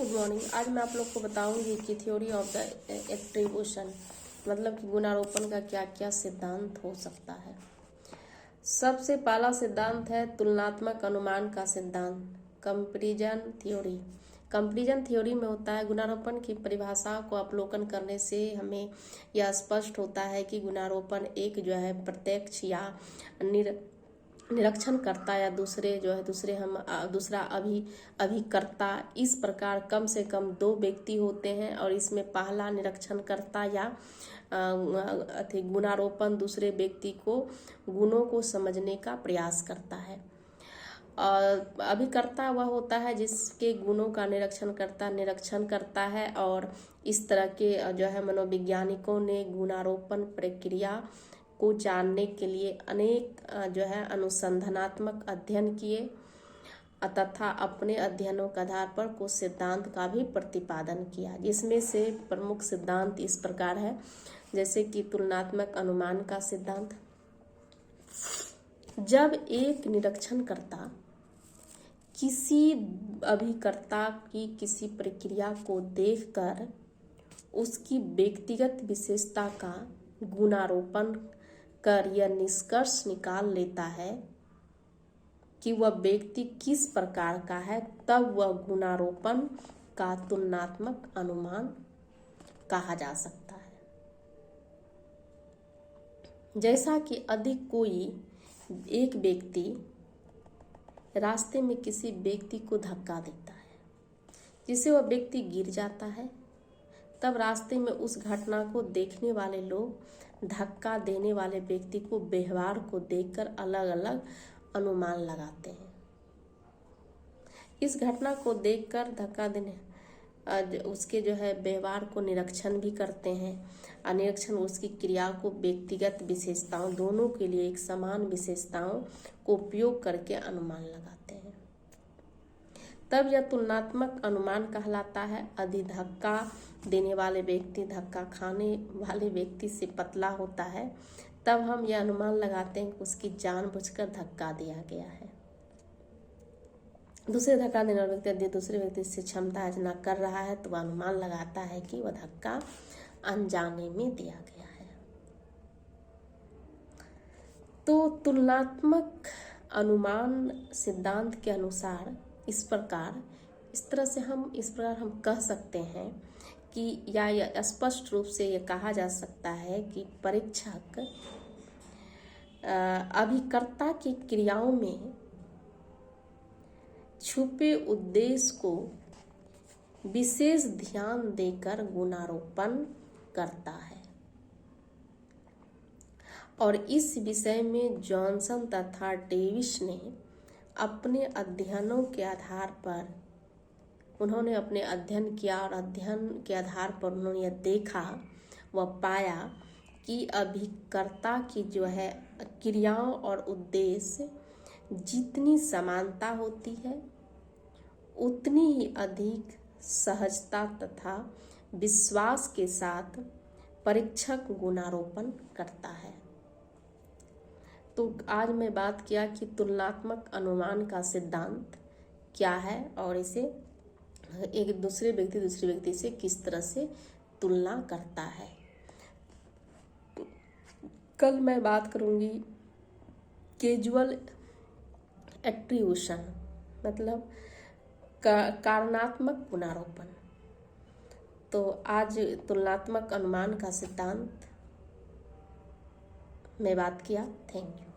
Good morning. आज मैं आप लोग को बताऊंगी कि थ्योरी ऑफ द एट्रीब्यूशन मतलब कि गुणारोपण का क्या क्या सिद्धांत हो सकता है। सबसे पहला सिद्धांत है तुलनात्मक अनुमान का सिद्धांत, कंपैरिजन थ्योरी। कंपैरिजन थ्योरी में होता है गुणारोपण की परिभाषा को अवलोकन करने से हमें यह स्पष्ट होता है कि गुणारोपण एक जो है प्रत्यक्ष या निरीक्षण करता या दूसरा अभिकर्ता। इस प्रकार कम से कम दो व्यक्ति होते हैं और इसमें पहला निरीक्षण करता या गुणारोपण दूसरे व्यक्ति को गुणों को समझने का प्रयास करता है। और अभिकर्ता वह होता है जिसके गुणों का निरीक्षण करता है और इस तरह के जो है मनोवैज्ञानिकों ने गुणारोपण प्रक्रिया को जानने के लिए अनेक जो है अनुसंधानात्मक अध्ययन किए तथा अपने अध्ययनों के आधार पर कुछ सिद्धांत का भी प्रतिपादन किया, जिसमें से प्रमुख सिद्धांत इस प्रकार है जैसे कि तुलनात्मक अनुमान का सिद्धांत। जब एक निरीक्षणकर्ता किसी अभिकर्ता की किसी प्रक्रिया को देखकर उसकी व्यक्तिगत विशेषता का गुणारोपण कर यह निष्कर्ष निकाल लेता है कि वह व्यक्ति किस प्रकार का है, तब वह गुणारोपण का तुलनात्मक अनुमान कहा जा सकता है। जैसा कि अधिक कोई एक व्यक्ति रास्ते में किसी व्यक्ति को धक्का देता है जिससे वह व्यक्ति गिर जाता है, तब रास्ते में उस घटना को देखने वाले लोग धक्का देने वाले व्यक्ति को व्यवहार को देखकर अलग अलग अनुमान लगाते हैं। इस घटना को देखकर धक्का देने उसके जो है व्यवहार को निरीक्षण भी करते हैं। निरीक्षण उसकी क्रिया को व्यक्तिगत विशेषताओं दोनों के लिए एक समान विशेषताओं को उपयोग करके अनुमान लगाते हैं, तब यह तुलनात्मक अनुमान कहलाता है। यदि धक्का देने वाले व्यक्ति धक्का खाने वाले व्यक्ति से पतला होता है, तब हम यह अनुमान लगाते हैं कि उसकी जानबूझकर धक्का दिया गया है। दूसरे धक्का देने वाला व्यक्ति यदि दूसरे व्यक्ति से क्षमता याचना कर रहा है तो वह अनुमान लगाता है कि वह धक्का अनजाने में दिया गया है। तो तुलनात्मक अनुमान सिद्धांत के अनुसार इस प्रकार हम कह सकते हैं कि या स्पष्ट रूप से यह कहा जा सकता है कि परीक्षक अभिकर्ता की क्रियाओं में छुपे उद्देश्य को विशेष ध्यान देकर गुणारोपण करता है। और इस विषय में जॉनसन तथा डेविस ने अपने अध्ययनों के आधार पर उन्होंने अपने अध्ययन किया और अध्ययन के आधार पर उन्होंने यह देखा व पाया कि अभिकर्ता की जो है क्रियाओं और उद्देश्य जितनी समानता होती है उतनी ही अधिक सहजता तथा विश्वास के साथ परीक्षक गुणारोपण करता है। तो आज मैं बात किया कि तुलनात्मक अनुमान का सिद्धांत क्या है और इसे एक दूसरे व्यक्ति से किस तरह से तुलना करता है। कल मैं बात करूंगी कैजुअल एट्रीब्यूशन मतलब कारणात्मक गुणारोपण। तो आज तुलनात्मक अनुमान का सिद्धांत में बात किया। Thank you.